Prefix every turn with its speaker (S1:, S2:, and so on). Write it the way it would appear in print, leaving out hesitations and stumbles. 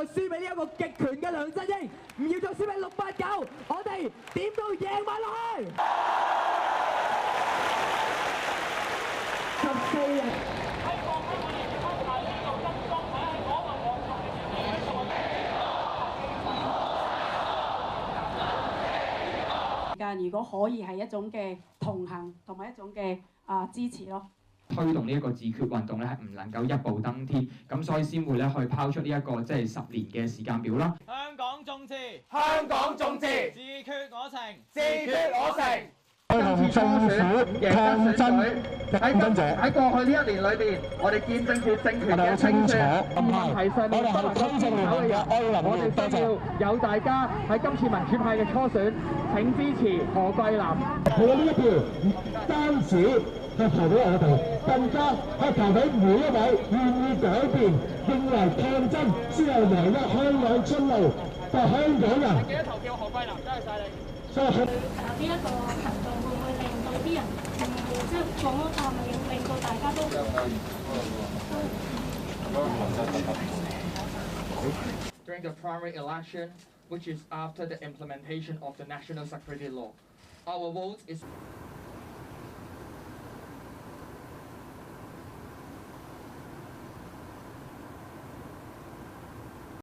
S1: 再輸俾呢一個極權嘅梁振英，唔要再輸俾689，我哋點都要贏埋落去。14日。
S2: 如果可以係一種嘅同行同埋一種嘅支持咯。
S3: 推動呢一個自決運動咧係唔能夠一步登天，咁所以先會咧去拋出呢一個即係10年嘅時間表啦。
S4: 香港眾志，
S5: 香港眾志，
S4: 自決我情，
S5: 自決我情。
S6: 去向政府抗爭
S7: 喺過去呢1年裏邊，我哋見證住政權嘅清算。問題上面不能夠堅守嘅人，我哋需要有大家喺今次民主派嘅初選，請支持何桂藍。
S6: 佢呢一票唔單止係投俾我哋，更加係投俾每一位願意改變、認為抗爭先係唯一香港出路嘅香港人。
S7: 記得投票何桂藍，多謝晒你。
S6: 所以
S8: 呢一個行動會唔會令到啲人即係講嗰啖令到大家都
S7: ？During the primary election, which is after the implementation of the national security law, our vote is.